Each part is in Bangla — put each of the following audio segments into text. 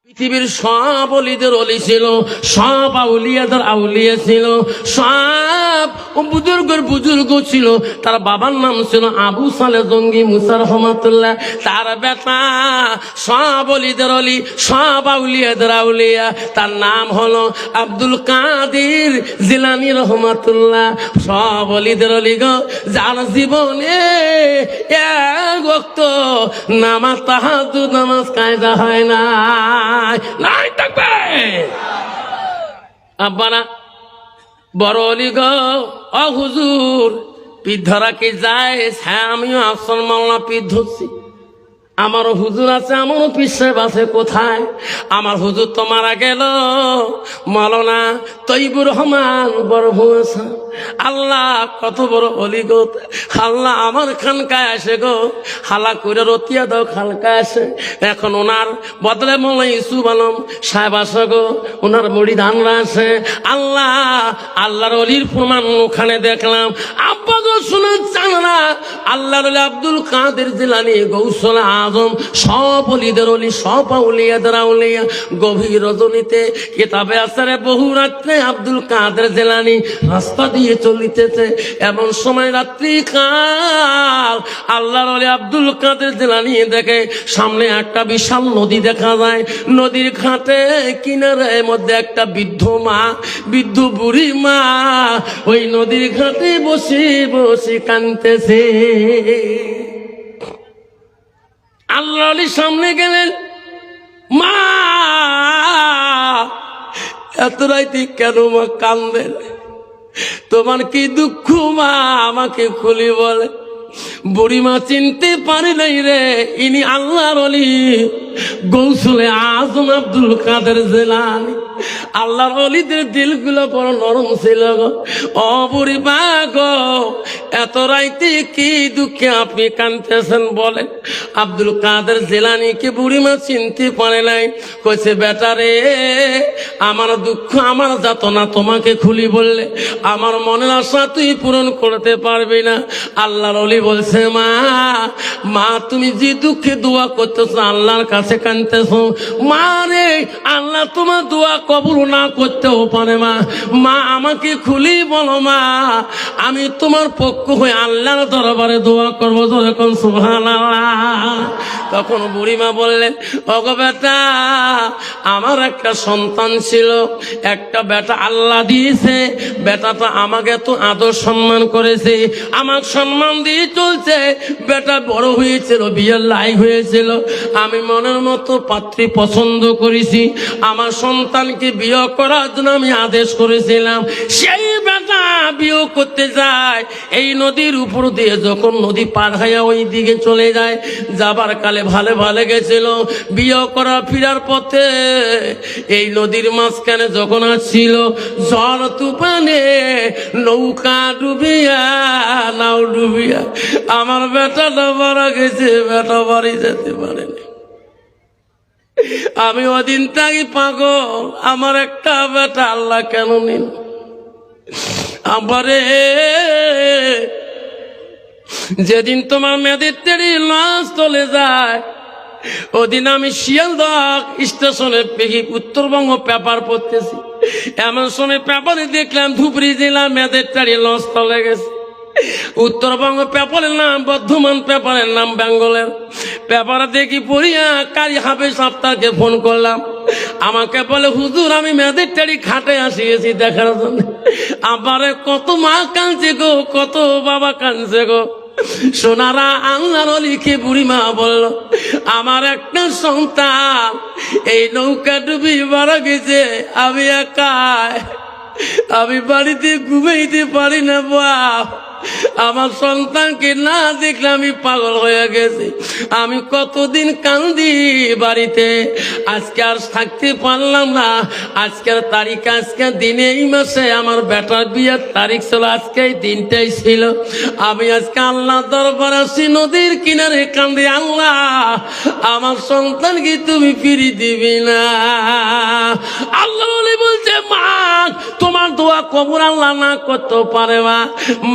পৃথিবীর সব অলিদের অলি ছিল, সব আউলিয়াদের আউলিয়া ছিল, সব বুজুর্গের বুজুর্গ ছিল। তার বাবার নাম ছিল আবু সালে জঙ্গি মুসা রহমাতুল্লাহ। তার বেটা সব অলিদের অলি, সব আউলিয়াদের আউলিয়া। তার নাম হলো আব্দুল কাদের জিলানী রহমাতুল্লাহ। সব অলিদের অলি গো, যার জীবনে এক ওয়াক্ত নামাজ তাহাজ্জুদ নামাজ কায়দা হয় না। নাই থাকবে আব্বানা বড় অলি গো, ও হুজুর পীর ধরা কি যায়? হ্যাঁ, আমিও আসল মাওলানা পীর ধরছি। আমারও হুজুর আছে, আমারও পীর সাহেব আছে। কোথায়? আমার হুজুর তো মারা গেল, মাওলানা তৈবুর রহমান বড় ভূষা। আল্লাহ কত বড় অলি গো, আল্লাহ আমার খানকায় আসে গো, হালা করে রতিয়া দাও খানকায় আসে। এখন ওনার বদলে মোলা ইউসুফ আলম সাহেব আসে গো, ওনার মুড়ি ধানরা আসে। আল্লাহ আল্লাহর অলির প্রমাণ ওখানে দেখলাম। আব্বা গো শোনা চান না, আল্লাহর অলি আব্দুল কাদের জিলানী গৌসুল আজম, সব অলিদের অলি, সব আউলিয়াদের আউলিয়া। গভীর রজনীতে কিতাবে আসারে বহু রাত্রে আব্দুল কাদের জিলানী রাস্তা দিয়ে চলিতেছে। এমন সময় রাত্রি কাল আল্লাহর ওলি আব্দুল কাদের জিলানী দেখে সামনে একটা বিশাল নদী দেখা যায়। নদীর ঘাটে কিনারে মধ্যে একটা বৃদ্ধ মা, বৃদ্ধ বুড়ি মা ওই নদীর ঘাটে বসে বসে কাঁদতেছে। আল্লাহর ওলি সামনে গেলেন, মা এত রাইতে কেন মা কান্দেন? তোমার কি দুঃখ মা? আমাকে খুলি বলে। বুড়িমা চিনতে পারে নাই রে, ইনি আল্লাহর ওলি গৌসুলে আজম আব্দুল কাদের জিলানী। আল্লাহর ওলিদের দিলগুলো বড় নরম ছিল গো। ও বুড়িমা গো, এত রাইতে কি দুঃখে আপনি কাঁদতেছেন বলেন? আব্দুল কাদের জিলানীকে বুড়িমা চিনতে পারে নাই। কইছে, বেটা রে, আমার দুঃখ আমার যাতনা তোমাকে খুলি বললে আমার মনের আশা তুই পূরণ করতে পারবি না। আল্লাহর ওলি বলছে, মা মা তুমি যে দুঃখে দোয়া করতেছো, আল্লাহর কাছে কাঁদতেছো, মা রে আল্লাহ তোমার দোয়া কবুল না করতেও পারে। মা মা আমাকে খুলি বলো মা, আমি তোমার পক্ষ হয়ে আল্লাহর দরবারে দোয়া করবো। যখন সুবহানাল্লাহ। তখন বুড়িমা বললেন, ওগো বেটা, আমার একটা সন্তান ছিল, একটা বেটা আল্লাহ দিয়েছে। বেটাটা আমাকে তো আদর সম্মান করেছে, আমাকে সম্মান দিয়ে চলছে। বেটা বড় হয়েছিল, বিয়ের লাইক হয়েছিল। আমি মনের মতো পাত্রী পছন্দ করেছি, আমার সন্তানকে বিয়ে করার জন্য আমি আদেশ করেছিলাম। সেই বেটা বিয়ে করতে যায়, এই নদীর উপর দিয়ে যখন নদী পার হয়ে ওই দিকে চলে যায়, যাবার কালে ভালো ভালো গেছিল। বিয়ে করা ফিরার পথে এই নদীর মাঝখানে যখন আসছিল, ঝড় তুফানে নৌকা ডুবিয়া, নাও ডুবিয়া আমার বেটাটা মারা গেছে। বেটা বাড়ি যেতে পারেনি। আমি ওদিন তাই পাগল, আমার একটা বেটা আল্লাহ কেন নিল? আমারে যেদিন তোমার মেয়েদের তেড়ি লাশ চলে যায়, ওদিন আমি শিয়ালদহ স্টেশনে উত্তরবঙ্গ পেপার পড়তেছি। এমন সময় পেপারে দেখলাম ধুবড়ি জেলা মেয়েদের তেড়ি লাশ চলে গেছে। উত্তরবঙ্গ পেপারের নাম বর্ধমান, পেপারের নাম বেঙ্গলের। পেপারে দেখি পড়িয়া কারি হাফেজ আফতারকে ফোন করলাম। আমাকে বলে, হুজুর আমি মেয়েদের টাড়ি খাটে আসিয়েছি দেখার জন্য। আমারে কত মা কাঁদছে গো, কত বাবা কাঁদছে গো। সোনারা আল্লাহর ওলিকে বুড়িমা বলল, আমার একটা সন্তান এই নৌকা ডুবি মারা গেছে। আমি একাই, আমি বাড়িতে ঘুমাইতে পারি না বাপ। আমার সন্তানকে না দেখলে আমি পাগল হয়ে গেছি। আমি কতদিন কান্দি বাড়িতে, আজকে আর থাকতে পারলাম না। আজকের তারিখ, আজকের দিনে, এই মাসে আমার বেটার বিয়ের তারিখ ছিল, আজকে এই দিনটাই ছিল। আমি আজকে আল্লাহ দরবার আসি, নদীর কিনারে কান্দি, আল্লাহ আমার সন্তানকে তুমি ফিরিয়ে দিবি না? আল্লাহ বলছে, বলছে মা তোমার দোয়া কবুল আল্লাহ না করতে পারে মা।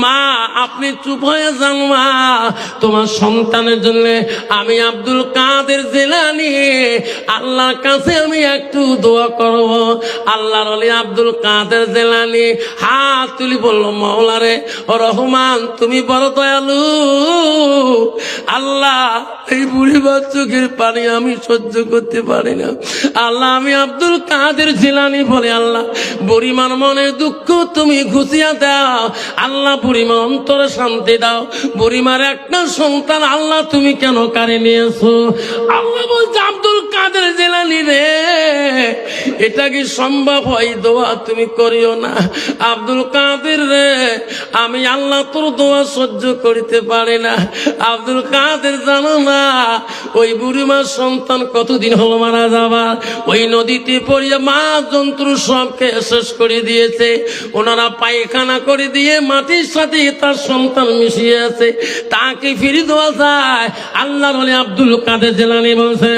মা আপনি চুপ হয়ে যান মা, তোমার সন্তানের জন্য আমি আব্দুল কাদের জিলানী আল্লাহর কাছে আমি একটু দোয়া করব। আল্লাহর ওলি আব্দুল কাদের জিলানী হাত তুলি বলল মাওলা রে রহমান তুমি বড় দয়ালু, আল্লাহ এই বুড়িবার চোখের পানি আমি সহ্য করতে পারি না। আল্লাহ আমি আব্দুল কাদের জিলানী বলে আল্লাহ বুড়িমার মনের দুঃখ তুমি ঘুষিয়া দাও, আল্লাহ বুড়িমার অন্তরে শান্তি দাও। বুড়িমার একটা সন্তান আল্লাহ তুমি কেন কারে নিয়েছো? আল্লাহ বলছে আব্দুল কাদের জিলানী রে এটা কি সম্ভব হয়? দোয়া তুমি করিও না আব্দুল কাদের রে, আমি আল্লাহ তোর দোয়া সহ্য করিতে পারে না। আব্দুল কাদের জানো না ওই বুড়িমার সন্তান কতদিন হলো মারা যাবার, ওই নদীতে পড়িয়া মা জন্তু সবকে শেষ করে দিয়েছে। ওনারা পায়খানা করে দিয়ে মাটির সাথে তার সন্তান মিশিয়ে আছে, তাকে ফিরে দেওয়া যায়? আল্লাহর ওলি আব্দুল কাদের জিলানী বলছে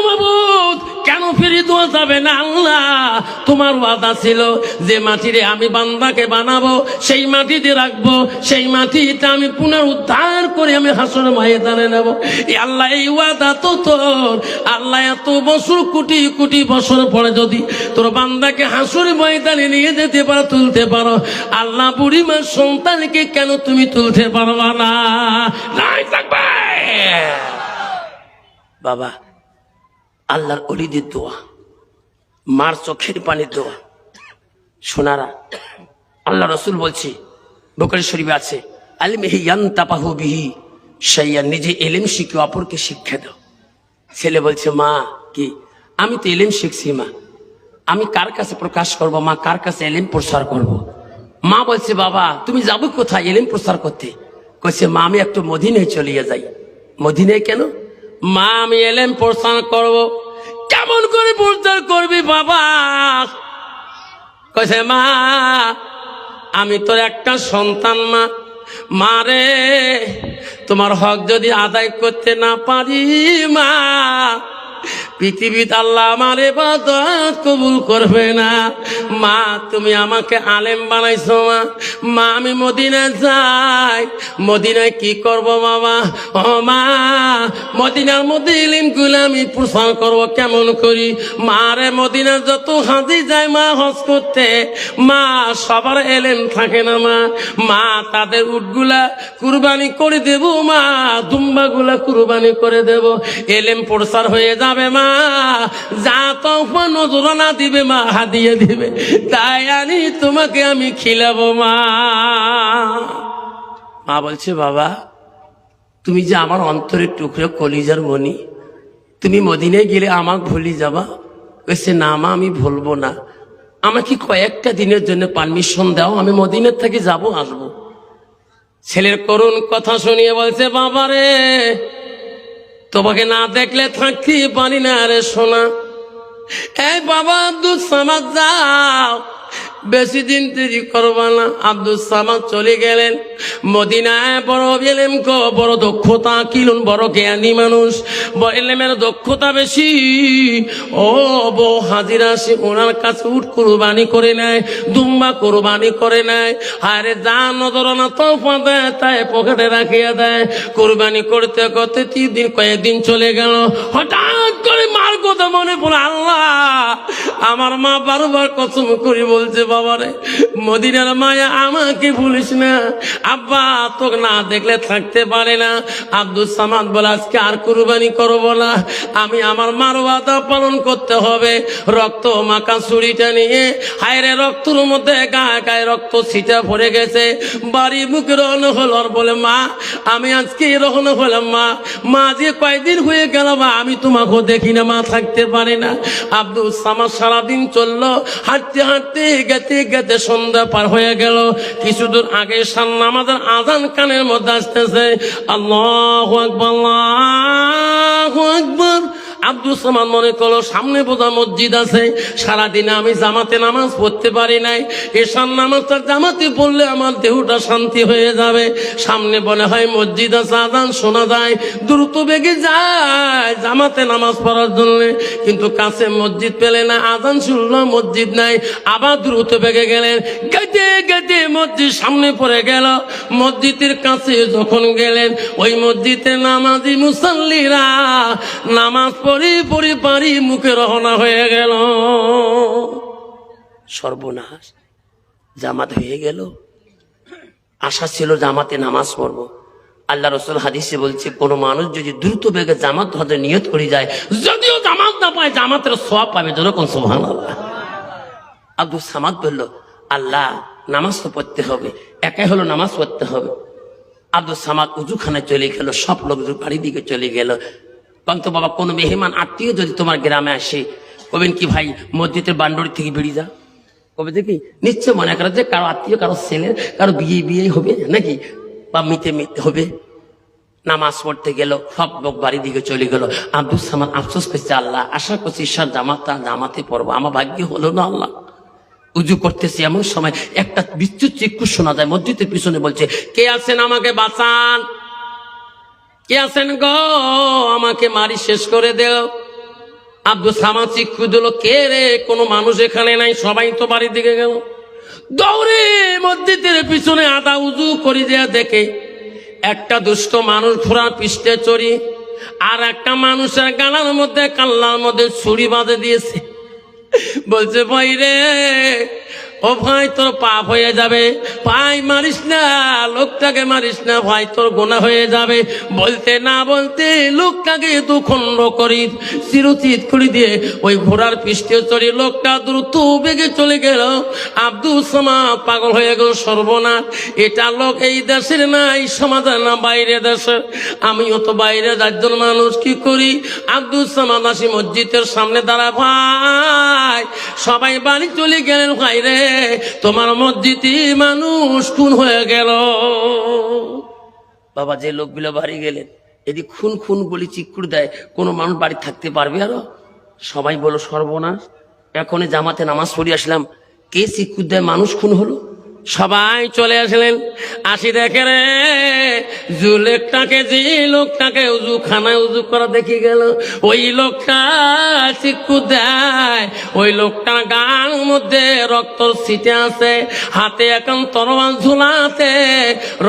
মাবুদ কেন ফিরে দেওয়া যাবে না? আল্লাহ তোমার ওয়াদা ছিল যে মাটিরে আমি বান্দাকে বানাবো, সেই মাটিতে রাখবো, সেই মাটিতে আমি পুনরুদ্ধার করে আমি হাসর ময়দানে নেব। আল্লাহ এই ওয়াদা তো তোর, আল্লাহ এত বছর কোটি কোটি বছর পরে যদি তোর বান্দাকে হাসর ময়দানে নিয়ে যেতে পারো, তুলতে পারো, আল্লাহ বুড়িমার সন্তানকে কেন তুমি তুলতে পারবা না? নাই থাকবে বাবা। আল্লাহর ওলিদের দোয়া, মার চোখের পানির দোয়া। সোনারা আল্লাহ রসুল বলছে বুখারী শরীফে আছে আলিমিহি ইয়ানতাবাহু বিহি শাইয়া, নিজে ইলম শিখে অপরকে শিক্ষা দাও। ছেলে বলছে মা কি আমি তো ইলম শিখছি মা, আমি কার কাছে প্রকাশ করব মা, কার কাছে ইলম প্রচার করব? মা বলছে বাবা তুমি যাবে কোথায় ইলম প্রচার করতে? কইছে মা আমি একটু মদিনায় চলিয়ে যাই। মদিনায় কেন? মা আমি ইলম প্রচার করব। কেমন করে প্রচার করবি বাবা? কইছে মা আমি তোর একটা সন্তান মা, মারে তোমার হক যদি আদায় করতে না পারি মা, পৃথিবীতে আল্লাহ আমার ইবাদত কবুল করবে না। মা তুমি আমাকে আলেম বানাইছো মা, মা আমি মদিনা যাই, মদিনায় কি করব মামা? ও মা মদিনার মধ্যে ইলমগুলো আমি প্রচার করব কেমন করি? মারে মদিনার যত হাজি যায় মা হজ করতে, মা সবার এলেম থাকে না মা, মা তাদের উটগুলা কুরবানি করে দেব মা, দুম্বাগুলা কুরবানি করে দেব, এলেম প্রচার হয়ে যাবে মা। যা তখন নজরানা দিবে মা হাদিয়ে দিবে, তাই আনি তোমাকে আমি খিলাবো মা। মা বলছে বাবা তুমি যে আমার অন্তরের টুকরো কলিজার মনি, তুমি মদিনায় গেলে আমাকে ভুলি যাবা? কইছে না মা আমি ভুলবো না, আমাকে কয়েকটা দিনের জন্য পারমিশন দাও, আমি মদিনার থেকে যাবো আসবো। ছেলের করুণ কথা শুনিয়ে বলছে বাবা রে তোমাকে না দেখলে থাকতে পারি না রে সোনা। এই বাবা আব্দুল সামাদ যাও, বেশি দিন দেরি করবা না। আব্দুল সামাদ চলে গেলেন মদিনায়। বড় এলেম কো বড় দক্ষতা, কিলুন বড় জ্ঞানী মানুষ, বড় এলেমের দক্ষতা বেশি। ও বউ হাজিরা সে ওনার কাছে উট কুরবানি করে নেয়, দুম্বা কুরবানি করে নেয়। আরে যা নজরানা তোফা দেয় তাই পকেটে রাখিয়া দেয়। কুরবানি করতে করতে 3 দিন কয়েকদিন চলে গেল। হঠাৎ করে মার কথা মনে পড়ে, আল্লাহ আমার মা বারবার কসম করে বলছে বাবারে মদিনার মায়া আমাকে ভুলিস না, আব্বা তোকে না দেখলে থাকতে পারে না। আব্দুল সামাদ বলে আজকে আর কুরবানি করবো না, আমি আমার মার ওয়াদা পালন করতে হবে। রক্ত মাখা ছুরিটা নিয়ে হায়রে রক্তর মধ্যে গায়ে গায়ে রক্ত ছিটা পড়ে গেছে, বাড়ি মুখে রওনা হলো। আর বলে মা আমি আজকে রওনা হলাম মা, মা যে কয়েকদিন হয়ে গেল মা আমি তোমাকে দেখি না, মা থাকতে পারে না। আব্দুল সামাদ সারাদিন চললো, হাঁটতে হাঁটতে গেতে গেতে সন্ধ্যা পার হয়ে গেল। কিছু দূর আগে নামাজের আজান কানের মধ্যে আসতেছে, আল্লাহু আকবার আল্লাহু আকবার আব্দুল সামাদ মনে করলো সামনে বোঝা মসজিদ আছে, সারাদিনে আমি জামাতে নামাজ পড়তে পারি নাই, এশার নামাজটা জামাতে পড়লে আমার দেহটা শান্তি হয়ে যাবে। সামনে মনে হয় মসজিদ আছে, আজান শোনা যায়, দ্রুত বেগে যায় জামাতে নামাজ পড়ার জন্য, কিন্তু কাছে মসজিদ পেলে না, আজান শুনলো মসজিদ নাই, আবার দ্রুত বেগে গেলেন, গেতে গেতে মসজিদ সামনে পড়ে গেল। মসজিদের কাছে যখন গেলেন, ওই মসজিদে নামাজি মুসাল্লিরা নামাজ পড়ি পড়ি পারি মুখে রওনা হয়ে গেল। সর্বনাশ, জামাত হয়ে গেল। আশা ছিল জামাতে নামাজ পড়বো। আল্লাহ রসুল হাদিসে বলছে, কোন মানুষ যদি দ্রুত বেগে জামাত হতে নিয়ত করে যায়, যদিও জামাত না পায় জামাতের সওয়াব পাবে, যেরকম সুবহানাল্লাহ। আব্দুল সামাদ বলল, আল্লাহ নামাজ তো পড়তে হবে, একাই হলো নামাজ পড়তে হবে। আব্দুল সামাদ উজুখানায় চলে গেল, সব লোক বাড়ির দিকে চলে গেল। কিন্তু বাবা, কোন মেহমান আত্মীয় যদি তোমার গ্রামে আসে, কবেন কি ভাই মসজিদের বান্ডরি থেকে বেরিয়ে যা, কবে দেখি নিশ্চয় মনে করে যে কারো আত্মীয়, কারো ছেলের, কারো বিয়ে হবে নাকি, বা মিতে হবে। নামাজ পড়তে গেল, সব লোক বাড়ির দিকে চলে গেল। আব্দুল সামাদ আফসোস করছে, আল্লাহ আশা করছি ঈশ্বর জামাতে পড়বো, আমার ভাগ্য হলো না। আল্লাহ উজু করতেছি, এমন সময় একটা বিদ্যুৎ চিৎকার শোনা যায় মসজিদের পিছনে, বলছে, কে আছেন আমাকে বাঁচান, কে আছেন গো, আমাকে মারি শেষ করে দেও। আব্দুল সামাদ চিৎকার দিল, কে রে, কোনো মানুষ এখানে নাই, সবাই তো বাড়ির দিকে গেল। দৌড়ে মসজিদের পিছনে আদা উজু করে দেয়া দেখে একটা দুষ্ট মানুষ ঘোড়ার পৃষ্ঠে চড়ি, আর একটা মানুষের গালার মধ্যে কাল্লার মধ্যে ছুরি বাঁধে দিয়েছে। বলছে, ভাই রে, ও ভাই তোর পাপ হয়ে যাবে, ভাই মারিস না, লোকটাকে মারিস না ভাই, তোর গুনাহ হয়ে যাবে। বলতে না বলতে লোকটাকে দুখণ্ড করি চিরচিত করে দিয়ে ওই ঘোড়ার পৃষ্ঠে চড়ি লোকটা দ্রুত বেগে চলে গেল। আব্দুল সামাদ পাগল হয়ে গেল, সর্বনাশ, এটা লোক এই দেশের না, এই সমাজের না, বাইরে দেশের, আমিও তো বাইরে একজন মানুষ, কি করি? আব্দুল সামাদ আসি মসজিদের সামনে দাঁড়া, ভাই সবাই বাড়ি চলে গেলেন, ভাই রে তোমার মসজিদে মানুষ খুন হয়ে গেল। বাবা, যে লোকগুলো বাড়ি গেলেন, এদিক খুন খুন বলি চিকুর দেয়, কোনো মানুষ বাড়ি থাকতে পারবে? আরো সবাই বলো, সর্বনাশ, এখনই জামাতে নামাজ পড়ি আসলাম, কে চিকুর দেয়, মানুষ খুন হলো। সবাই চলে আসলেন, আসি দেখে রে লোকটাকে, যে লোকটাকে উজুখানায় উজু করা দেখি গেল, ওই লোকটা চিকু দেয়, ওই লোকটার গার মধ্যে রক্তর ছিটে আছে, হাতে এখন তরোয়াল ঝুলাতে,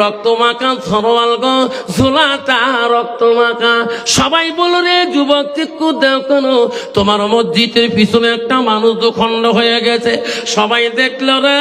রক্ত মাখা তরোয়াল গো, ঝুলাটা রক্ত মাখা। সবাই বলো, রে যুবক, চিকু দেও কেন, তোমার মসজিদের পিছনে একটা মানুষ দুখণ্ড হয়ে গেছে। সবাই দেখলো রে,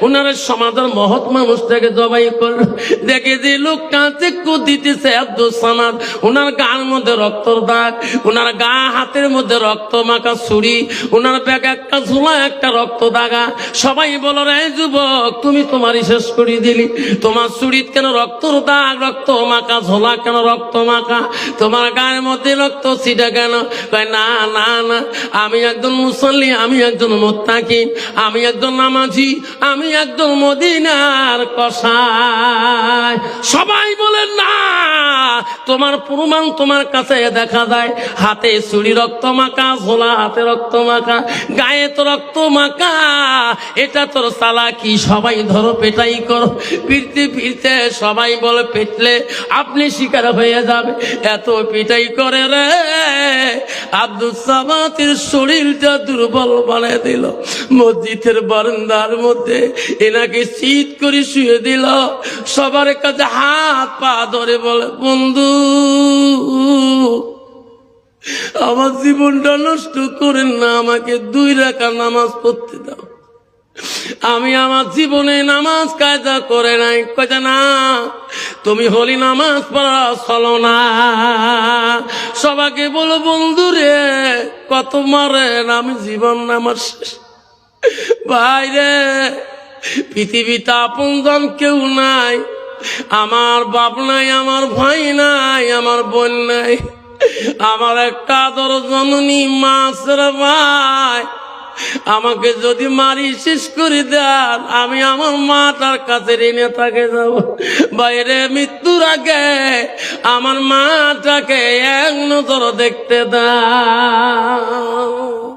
উনার সমাজের মহৎ মানুষটাকে জবাই করলো, দেখে যে লোকটা চিকু দিতেছে আব্দুল সামাদ, উনার গার মধ্যে রক্তর দাগ, উনার গা হাতের মধ্যে রক্ত মাখা ছুরি, উনার ব্যাগে একটা ঝুলা, একটা রক্ত দাগা। সবাই বলো, রে যুবক, তুমি তোমারই শেষ করে দিলি, তোমার ছুরিত কেন রক্তর দাগ, রক্ত মাখা ঝোলা কেন রক্ত মাখা, তোমার গায়ের মধ্যে রক্ত ছিটা কেন? কয়, না না না, আমি একজন মুসল্লি, আমি একজন মুত্তাকি, আমি একজন নামাজি, আমি একজন মদিনার কসাই। সবাই বলে, না, তোমার প্রমাণ তোমার কাছে দেখা যায়, হাতে ছুরি রক্ত মাখা, ঝোলা হাতে রক্ত মাখা, গায়ে তো রক্ত মাখা, এটা তোর চালাকি। সবাই ধরো, পেটাই করো, ফিরতে ফিরতে সবাই বলে, পেটলে আপনি শিকার হয়ে যাবে। এত পিটাই করে রে আব্দুল সামাদের শরীরটা দুর্বল বানিয়ে দিল। মসজিদের বারান্দার মধ্যে এনাকে শীত করে শুয়ে দিল, সবার কাছে হাত পা ধরে বলে, বন্ধু আমার জীবনটা নষ্ট করেন না, আমাকে 2 রাকাত নামাজ পড়তে দাও, আমি আমার জীবনে নামাজ কায়দা করে নাই। কয়, না, তুমি হলি নামাজ পড়া চলো না। সবাইকে বলো, বন্ধু রে কত মারেন, আমি জীবন আমার শেষ। ভাই রে, পৃথিবীতে আপনজন কেউ নাই, আমার বাপ নাই, আমার ভাই নাই, আমার বোন নাই, আমার একটা আদর জননী মা আছে রে ভাই, আমাকে যদি মারি শেষ করে দেন, আমি আমার মাটার কাছে ঋণে থাকে যাব। বাইরে মৃত্যুর আগে আমার মাটাকে এক নজর দেখতে দাও।